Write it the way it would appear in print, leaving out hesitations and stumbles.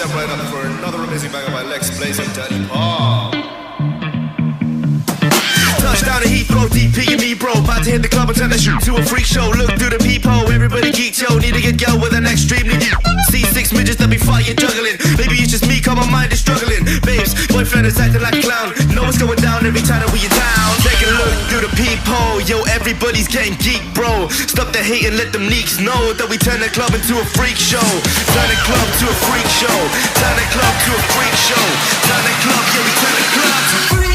step right up for another amazing banger by Lex Blaze and Daddy Paul. Touchdown to Heathrow, DP and me, bro. About to hit the club and turn the shoot to a freak show. Look through the peephole, everybody geek, yo. Need to get girl with an extremely deep. See six midgets that be fighting, juggling. Maybe it's just me, cause my mind is struggling. Babes, boyfriend is acting like a clown. Know what's going down every time that we in town. Take a look through the peephole, yo. Everybody's getting geek, bro. Stop the hate and let them neeks know that we turn the club into a freak show. Turn the club to a freak show. Turn the club to a freak show. Turn the club, yeah, we turn the club to freak.